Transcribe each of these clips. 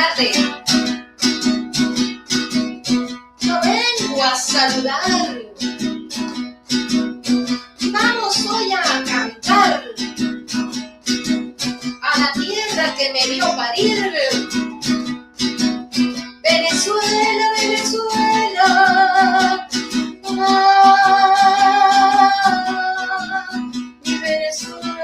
tarde. Yo vengo a saludar. Vamos hoy a cantar a la tierra que me vio parir. Venezuela, Venezuela. Mi Venezuela.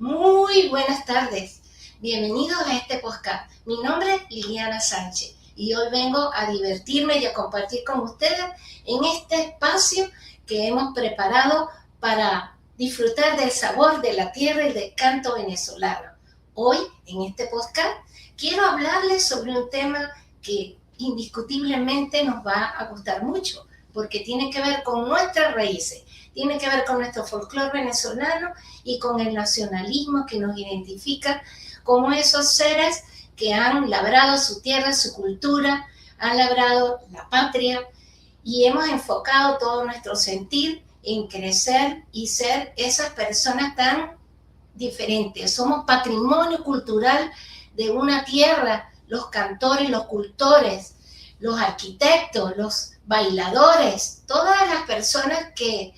Muy buenas tardes, bienvenidos a este podcast. Mi nombre es Liliana Sánchez y hoy vengo a divertirme y a compartir con ustedes en este espacio que hemos preparado para disfrutar del sabor de la tierra y del canto venezolano. Hoy, en este podcast, quiero hablarles sobre un tema que indiscutiblemente nos va a gustar mucho, porque tiene que ver con nuestras raíces, tiene que ver con nuestro folclore venezolano y con el nacionalismo que nos identifica como esos seres que han labrado su tierra, su cultura, han labrado la patria y hemos enfocado todo nuestro sentir en crecer y ser esas personas tan diferentes. Somos patrimonio cultural de una tierra, los cantores, los cultores, los arquitectos, los bailadores, todas las personas que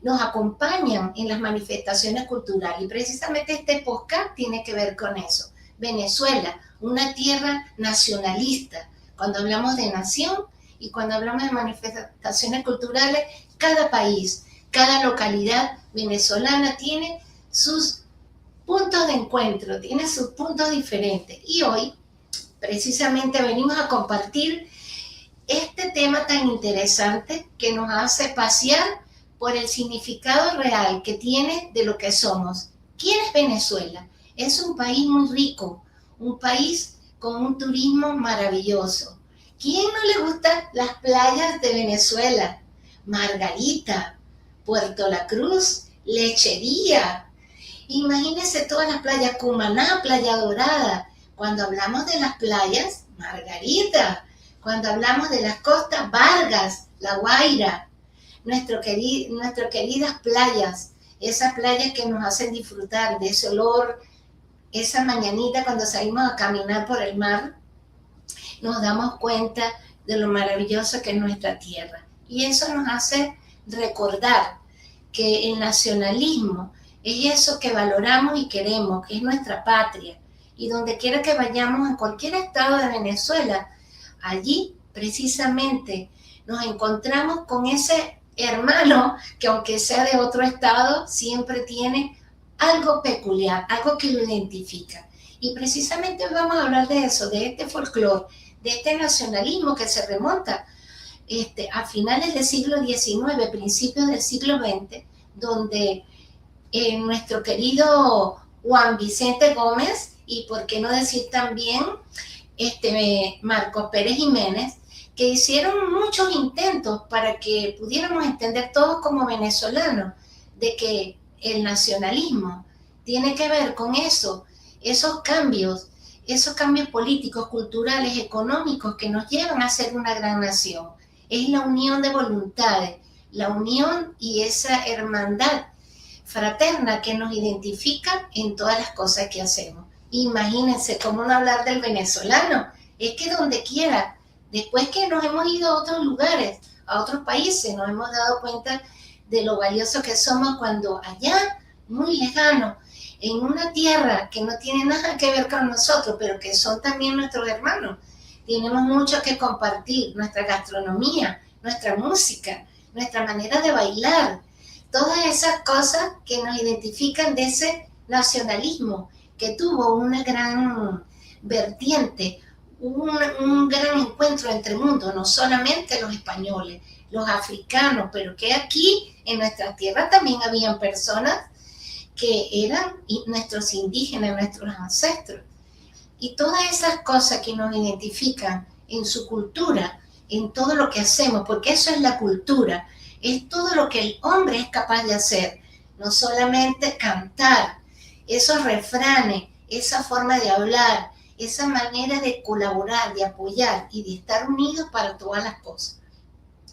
nos acompañan en las manifestaciones culturales. Y precisamente este podcast tiene que ver con eso. Venezuela, una tierra nacionalista. Cuando hablamos de nación y cuando hablamos de manifestaciones culturales, cada país, cada localidad venezolana tiene sus puntos de encuentro, tiene sus puntos diferentes. Y hoy, precisamente, venimos a compartir este tema tan interesante que nos hace pasear por el significado real que tiene de lo que somos. ¿Quién es Venezuela? Es un país muy rico, un país con un turismo maravilloso. ¿Quién no le gustan las playas de Venezuela? Margarita, Puerto La Cruz, Lechería. Imagínense todas las playas, Cumaná, Playa Dorada. Cuando hablamos de las playas, Margarita. Cuando hablamos de las costas, Vargas, La Guaira. Nuestras queridas playas, esas playas que nos hacen disfrutar de ese olor, esa mañanita cuando salimos a caminar por el mar, nos damos cuenta de lo maravilloso que es nuestra tierra. Y eso nos hace recordar que el nacionalismo es eso que valoramos y queremos, que es nuestra patria. Y donde quiera que vayamos, en cualquier estado de Venezuela, allí precisamente nos encontramos con ese hermano que aunque sea de otro estado, siempre tiene algo peculiar, algo que lo identifica. Y precisamente hoy vamos a hablar de eso, de este folclore, de este nacionalismo que se remonta a finales del siglo XIX, principios del siglo XX, donde nuestro querido Juan Vicente Gómez, y por qué no decir también Marcos Pérez Jiménez, que hicieron muchos intentos para que pudiéramos entender todos como venezolanos de que el nacionalismo tiene que ver con eso, esos cambios políticos, culturales, económicos que nos llevan a ser una gran nación. Es la unión de voluntades, la unión y esa hermandad fraterna que nos identifica en todas las cosas que hacemos. Imagínense cómo no hablar del venezolano, es que donde quiera. Después que nos hemos ido a otros lugares, a otros países, nos hemos dado cuenta de lo valioso que somos cuando allá, muy lejano, en una tierra que no tiene nada que ver con nosotros, pero que son también nuestros hermanos, tenemos mucho que compartir, nuestra gastronomía, nuestra música, nuestra manera de bailar, todas esas cosas que nos identifican de ese nacionalismo que tuvo una gran vertiente, un gran encuentro entre mundos, no solamente los españoles, los africanos, pero que aquí en nuestra tierra también habían personas que eran nuestros indígenas, nuestros ancestros. Y todas esas cosas que nos identifican en su cultura, en todo lo que hacemos, porque eso es la cultura, es todo lo que el hombre es capaz de hacer, no solamente cantar, esos refranes, esa forma de hablar, esa manera de colaborar, de apoyar y de estar unidos para todas las cosas.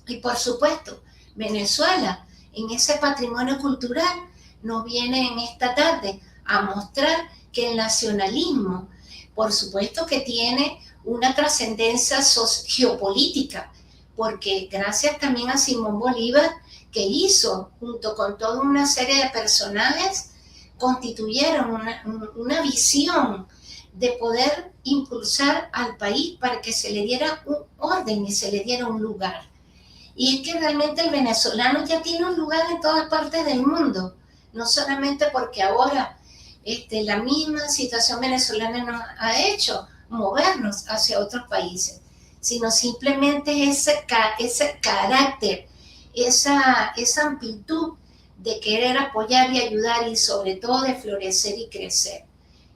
Y por supuesto, Venezuela, en ese patrimonio cultural, nos viene en esta tarde a mostrar que el nacionalismo, por supuesto que tiene una trascendencia geopolítica, porque gracias también a Simón Bolívar, que hizo, junto con toda una serie de personajes, constituyeron una visión de poder impulsar al país para que se le diera un orden y se le diera un lugar. Y es que realmente el venezolano ya tiene un lugar en todas partes del mundo, no solamente porque ahora la misma situación venezolana nos ha hecho movernos hacia otros países, sino simplemente ese carácter, esa amplitud de querer apoyar y ayudar y sobre todo de florecer y crecer.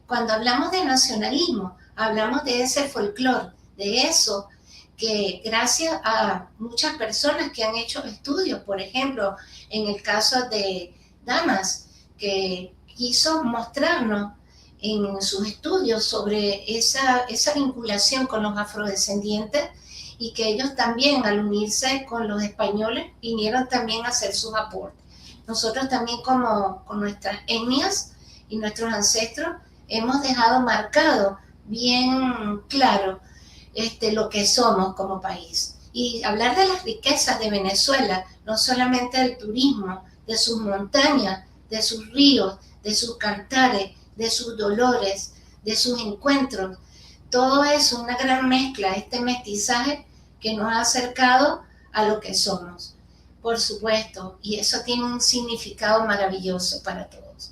Cuando hablamos de nacionalismo, hablamos de ese folclore, de eso que gracias a muchas personas que han hecho estudios, por ejemplo, en el caso de Damas, que quiso mostrarnos en sus estudios sobre esa vinculación con los afrodescendientes y que ellos también al unirse con los españoles vinieron también a hacer sus aportes. Nosotros también con nuestras etnias y nuestros ancestros hemos dejado marcado bien claro lo que somos como país. Y hablar de las riquezas de Venezuela, no solamente del turismo, de sus montañas, de sus ríos, de sus cantares, de sus dolores, de sus encuentros, todo es una gran mezcla, este mestizaje que nos ha acercado a lo que somos, por supuesto, y eso tiene un significado maravilloso para todos.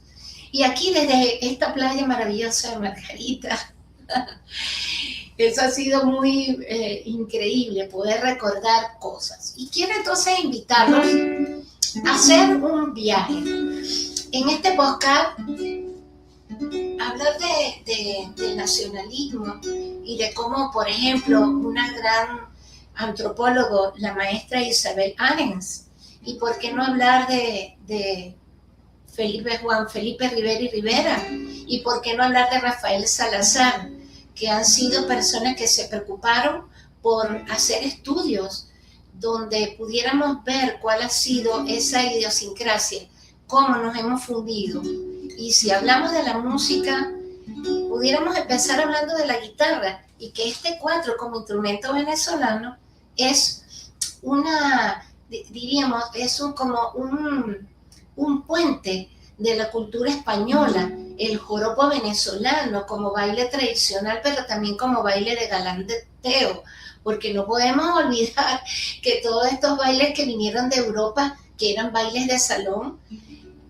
Y aquí desde esta playa maravillosa de Margarita, eso ha sido muy increíble, poder recordar cosas. Y quiero entonces invitarlos a hacer un viaje. En este podcast, hablar del nacionalismo y de cómo, por ejemplo, una gran antropólogo, la maestra Isabel Arens, y por qué no hablar de Juan Felipe Rivera y Rivera, y por qué no hablar de Rafael Salazar, que han sido personas que se preocuparon por hacer estudios donde pudiéramos ver cuál ha sido esa idiosincrasia, cómo nos hemos fundido. Y si hablamos de la música, pudiéramos empezar hablando de la guitarra, y que este cuatro como instrumento venezolano es como un puente de la cultura española, el joropo venezolano como baile tradicional, pero también como baile de galanteo, porque no podemos olvidar que todos estos bailes que vinieron de Europa, que eran bailes de salón,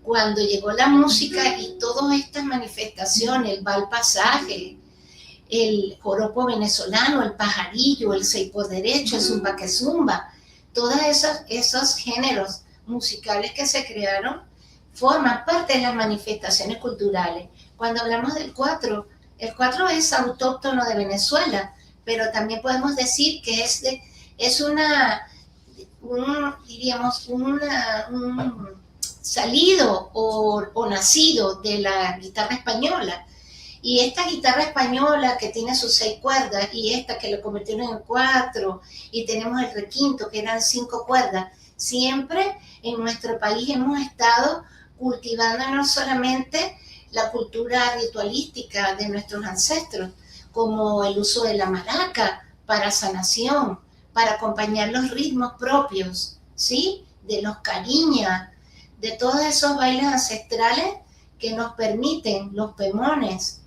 cuando llegó la música y todas estas manifestaciones, el valpasaje, el joropo venezolano, el pajarillo, el seis por derecho, el zumba que zumba, todos esos géneros musicales que se crearon forman parte de las manifestaciones culturales. Cuando hablamos del cuatro, el cuatro es autóctono de Venezuela, pero también podemos decir que es un salido o nacido de la guitarra española. Y esta guitarra española que tiene sus 6 cuerdas y esta que lo convirtieron en 4 y tenemos el requinto que eran 5 cuerdas, siempre en nuestro país hemos estado cultivando no solamente la cultura ritualística de nuestros ancestros, como el uso de la maraca para sanación, para acompañar los ritmos propios, ¿sí? De los cariñas, de todos esos bailes ancestrales que nos permiten, los pemones,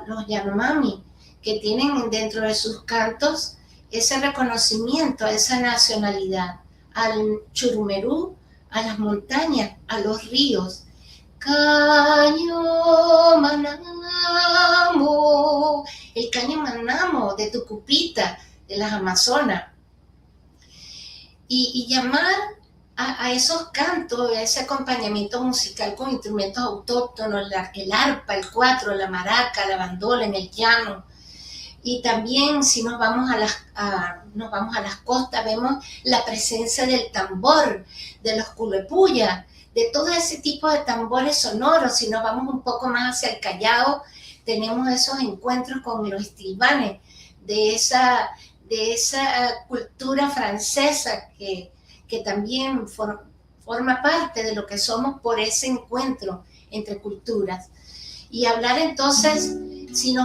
los yanomami, que tienen dentro de sus cantos ese reconocimiento a esa nacionalidad, al churumerú, a las montañas, a los ríos. Caño Manamo, el caño Manamo de Tucupita, de las Amazonas. Y llamar a esos cantos, a ese acompañamiento musical con instrumentos autóctonos, el arpa, el cuatro, la maraca, la bandola en el llano. Y también si nos vamos a las costas, vemos la presencia del tambor, de los culepuyas, de todo ese tipo de tambores sonoros. Si nos vamos un poco más hacia el Callao, tenemos esos encuentros con los estilbanes, de de esa cultura francesa que también forma parte de lo que somos por ese encuentro entre culturas. Y hablar entonces, si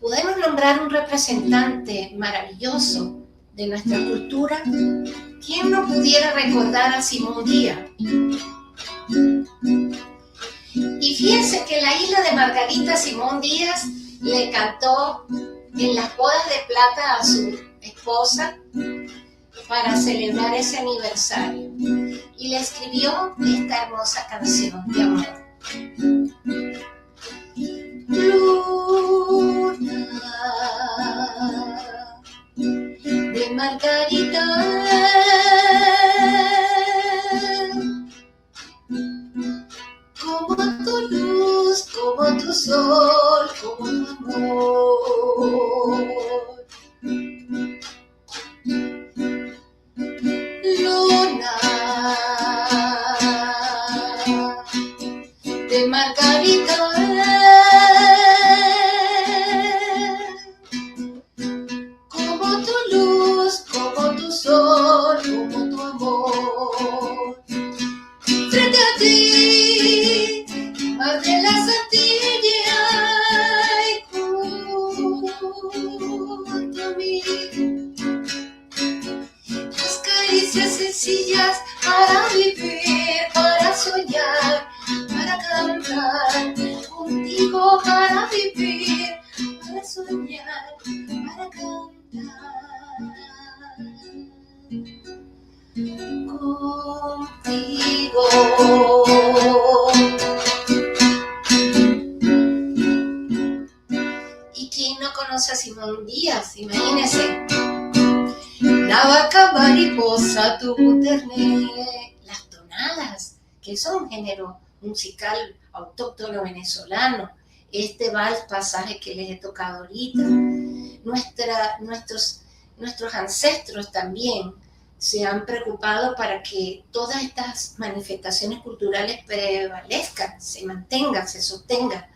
podemos nombrar un representante maravilloso de nuestra cultura, ¿quién no pudiera recordar a Simón Díaz? Y fíjense que la isla de Margarita, Simón Díaz le cantó en las bodas de plata a su esposa para celebrar ese aniversario. Y le escribió esta hermosa canción de amor. Luna de Margarita, como tu luz, como tu sol, como tu amor. Luna de Margarita, como tu luz, como tu sol, como tu amor. Frente a ti, Madre de las Antillas, junto a mí, las caricias sencillas para vivir, para soñar, para cantar, contigo para vivir, para soñar, para cantar. Contigo. ¿Y quién no conoce a Simón Díaz? Imagínense. La vaca mariposa tuvo terné, las tonadas, que son un género musical autóctono venezolano. Este vals pasaje que les he tocado ahorita. Nuestros ancestros también se han preocupado para que todas estas manifestaciones culturales prevalezcan, se mantengan, se sostengan.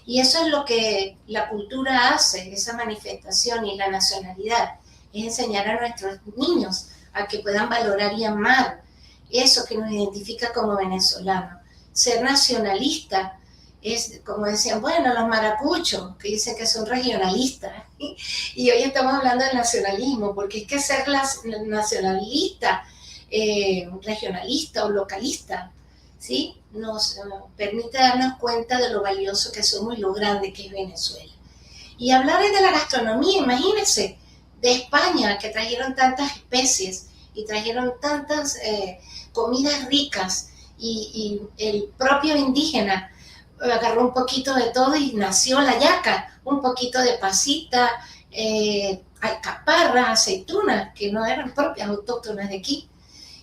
Y eso es lo que la cultura hace, esa manifestación y la nacionalidad, es enseñar a nuestros niños a que puedan valorar y amar eso que nos identifica como venezolanos. Ser nacionalista es, como decían, bueno, los maracuchos, que dicen que son regionalistas, y hoy estamos hablando del nacionalismo, porque es que ser nacionalista, regionalista o localista, ¿sí? Nos permite darnos cuenta de lo valioso que somos y lo grande que es Venezuela. Y hablar de la gastronomía, imagínense, de España, que trajeron tantas especies y trajeron tantas comidas ricas, y el propio indígena agarró un poquito de todo y nació la yaca, un poquito de pasita, alcaparras, aceitunas, que no eran propias autóctonas de aquí,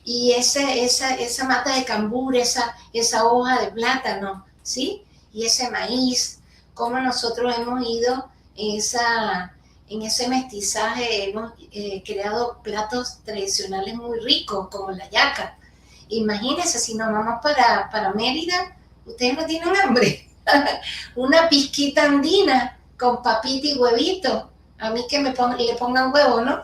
y esa mata de cambur, esa hoja de plátano, ¿sí? Y ese maíz, cómo nosotros hemos ido en ese mestizaje, hemos creado platos tradicionales muy ricos, como la yaca. Imagínense, si nos vamos para Mérida, ustedes no tienen hambre. Una pizquita andina con papita y huevito. A mí que le pongan huevo, ¿no?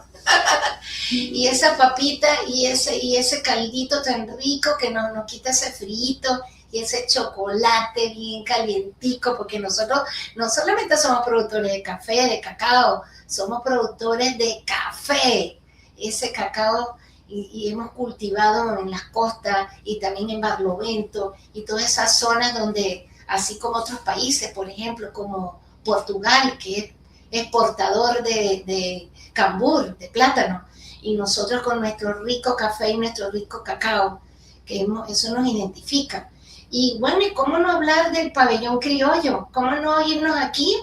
Y esa papita y ese caldito tan rico que nos quita ese frito y ese chocolate bien calientico, porque nosotros no solamente somos productores de café, de cacao, somos productores de café. Ese cacao y hemos cultivado en las costas y también en Barlovento y todas esas zonas donde, así como otros países, por ejemplo, como Portugal, que es exportador de cambur, de plátano, y nosotros con nuestro rico café y nuestro rico cacao, que eso nos identifica. Y bueno, ¿y cómo no hablar del pabellón criollo? ¿Cómo no irnos aquí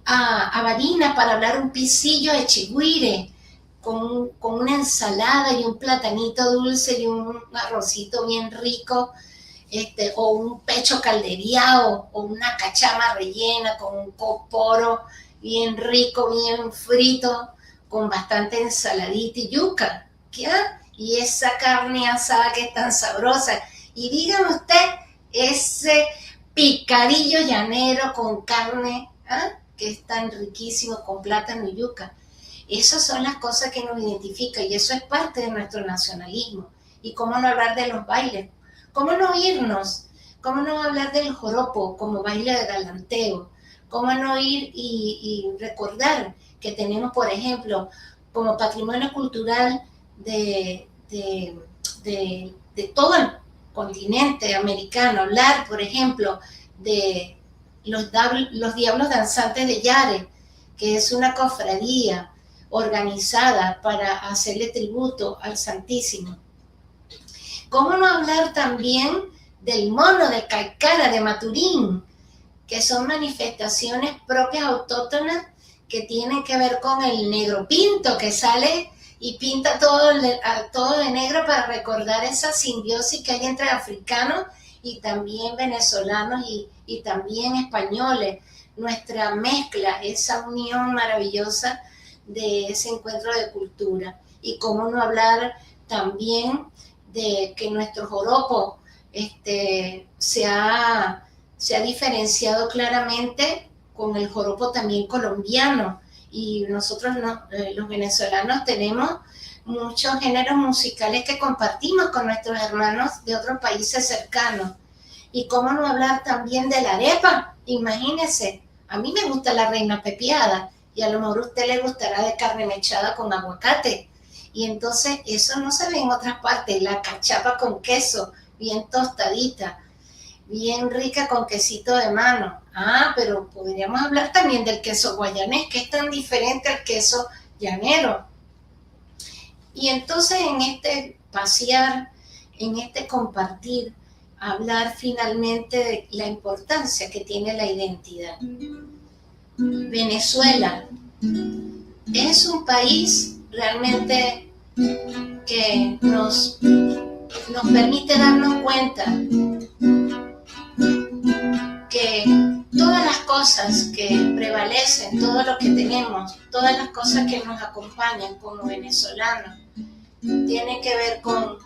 a Barinas para hablar un pisillo de chigüire con una ensalada y un platanito dulce y un arrocito bien rico, o un pecho caldereado o una cachama rellena con un coporo bien rico, bien frito, con bastante ensaladita y yuca, ¿qué? Y esa carne asada que es tan sabrosa. Y dígame usted, ese picadillo llanero con carne, ¿ah?, que es tan riquísimo con plátano y yuca. Esas son las cosas que nos identifican y eso es parte de nuestro nacionalismo. Y cómo no hablar de los bailes, cómo no irnos, cómo no hablar del joropo como baile de galanteo, cómo no ir y recordar que tenemos, por ejemplo, como patrimonio cultural de todo el continente americano, hablar, por ejemplo, de los Diablos Danzantes de Yare, que es una cofradía organizada para hacerle tributo al Santísimo. ¿Cómo no hablar también del mono de Caicara de Maturín, que son manifestaciones propias autóctonas que tienen que ver con el negro pinto que sale y pinta todo de negro para recordar esa simbiosis que hay entre africanos y también venezolanos y también españoles, nuestra mezcla, esa unión maravillosa de ese encuentro de cultura. Y cómo no hablar también de que nuestro joropo se ha diferenciado claramente con el joropo también colombiano, y nosotros los venezolanos tenemos muchos géneros musicales que compartimos con nuestros hermanos de otros países cercanos. Y cómo no hablar también de la arepa, imagínense, a mí me gusta la reina pepiada y a lo mejor a usted le gustará de carne mechada con aguacate, y entonces eso no se ve en otras partes, la cachapa con queso, bien tostadita, bien rica con quesito de mano. Pero podríamos hablar también del queso guayanés, que es tan diferente al queso llanero. Y entonces en este pasear, en este compartir, hablar finalmente de la importancia que tiene la identidad. Venezuela es un país realmente que nos permite darnos cuenta que todas las cosas que prevalecen, todo lo que tenemos, todas las cosas que nos acompañan como venezolanos, tienen que ver con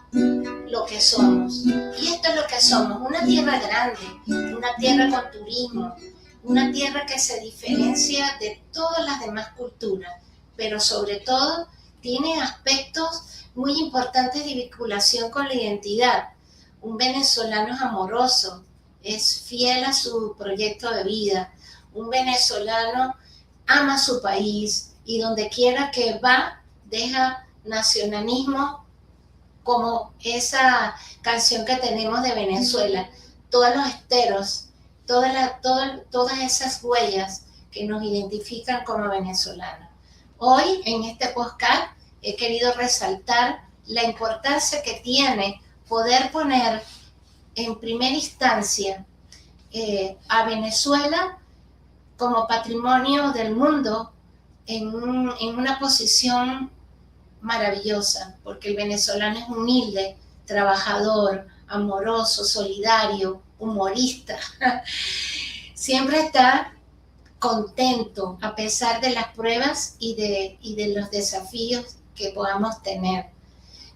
lo que somos. Y esto es lo que somos, una tierra grande, una tierra con turismo, una tierra que se diferencia de todas las demás culturas, pero sobre todo tiene aspectos muy importantes de vinculación con la identidad. Un venezolano es amoroso, es fiel a su proyecto de vida. Un venezolano ama su país y donde quiera que va deja nacionalismo, como esa canción que tenemos de Venezuela, todos los esteros, todas esas huellas que nos identifican como venezolanos. Hoy en este podcast he querido resaltar la importancia que tiene poder poner en primera instancia a Venezuela como patrimonio del mundo en una posición maravillosa, porque el venezolano es humilde, trabajador, amoroso, solidario, humorista. Siempre está contento a pesar de las pruebas y de los desafíos que podamos tener.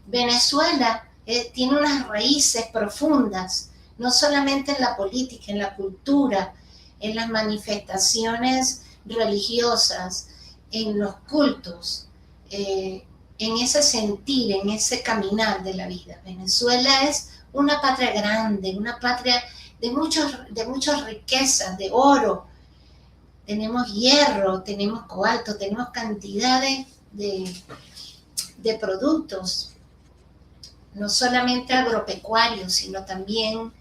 Venezuela tiene unas raíces profundas, no solamente en la política, en la cultura, en las manifestaciones religiosas, en los cultos, en ese sentir, en ese caminar de la vida. Venezuela es una patria grande, una patria de muchas riquezas, de oro. Tenemos hierro, tenemos cobalto, tenemos cantidades de productos, no solamente agropecuarios, sino también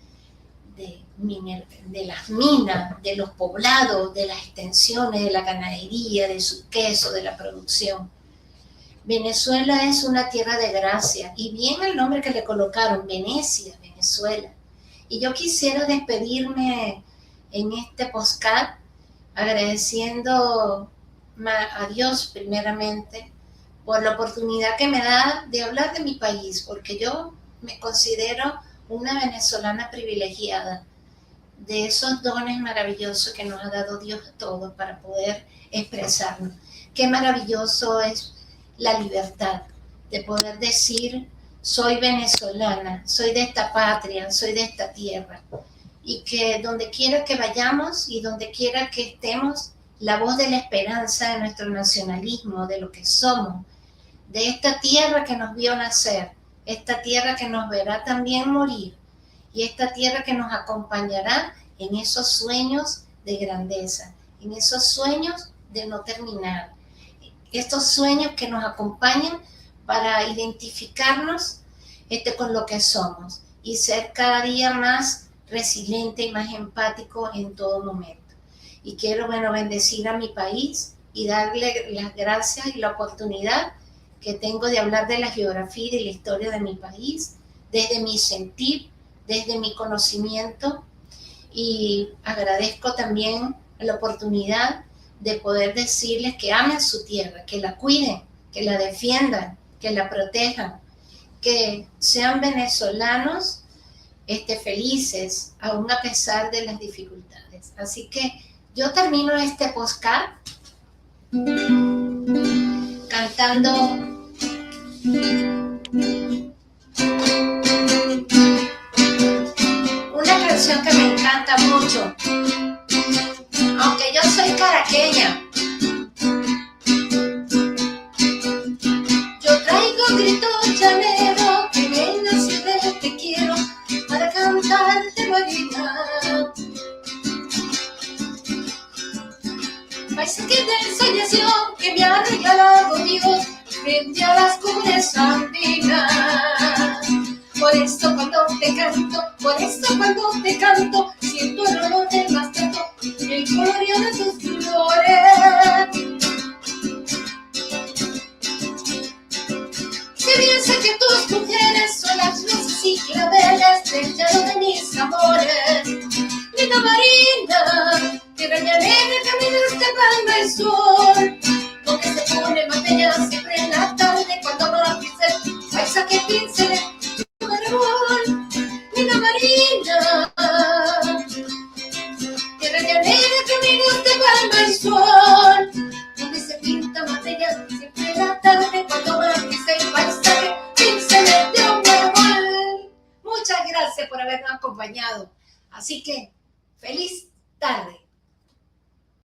de las minas, de los poblados, de las extensiones, de la ganadería, de su queso, de la producción. Venezuela es una tierra de gracia, y bien el nombre que le colocaron, Venecia, Venezuela. Y yo quisiera despedirme en este podcast agradeciendo a Dios primeramente por la oportunidad que me da de hablar de mi país, porque yo me considero una venezolana privilegiada, de esos dones maravillosos que nos ha dado Dios a todos para poder expresarnos. Qué maravilloso es la libertad de poder decir: soy venezolana, soy de esta patria, soy de esta tierra, y que donde quiera que vayamos y donde quiera que estemos, la voz de la esperanza de nuestro nacionalismo, de lo que somos, de esta tierra que nos vio nacer, esta tierra que nos verá también morir y esta tierra que nos acompañará en esos sueños de grandeza, en esos sueños de no terminar, estos sueños que nos acompañan para identificarnos con lo que somos y ser cada día más resiliente y más empático en todo momento. Y quiero, bendecir a mi país y darle las gracias y la oportunidad que tengo de hablar de la geografía y de la historia de mi país, desde mi sentir, desde mi conocimiento, y agradezco también la oportunidad de poder decirles que amen su tierra, que la cuiden, que la defiendan, que la protejan, que sean venezolanos felices, aún a pesar de las dificultades. Así que yo termino este podcast cantando una canción que me encanta mucho, aunque yo soy caraqueña. Yo traigo gritos llaneros que me nace de te quiero para cantarte, Marina. Paisaje de ensoñación que me ha regalado Dios frente a las cumbres andinas. Por eso cuando te canto, siento el olor del mastrato, el colorio de tus flores. Si bien sé que tus mujeres son las luces y claveles del llano de mis amores, linda Marina, tierra llanera, caminos de palma y sol, donde se pone más bella siempre en la tarde cuando amanece el paisaje pincel de un árbol. Linda Marina, tierra llanera, caminos de palma y sol, donde se pinta más bella siempre en la tarde cuando amanece el paisaje pincel de un árbol. Muchas gracias por habernos acompañado. Así que, feliz tarde.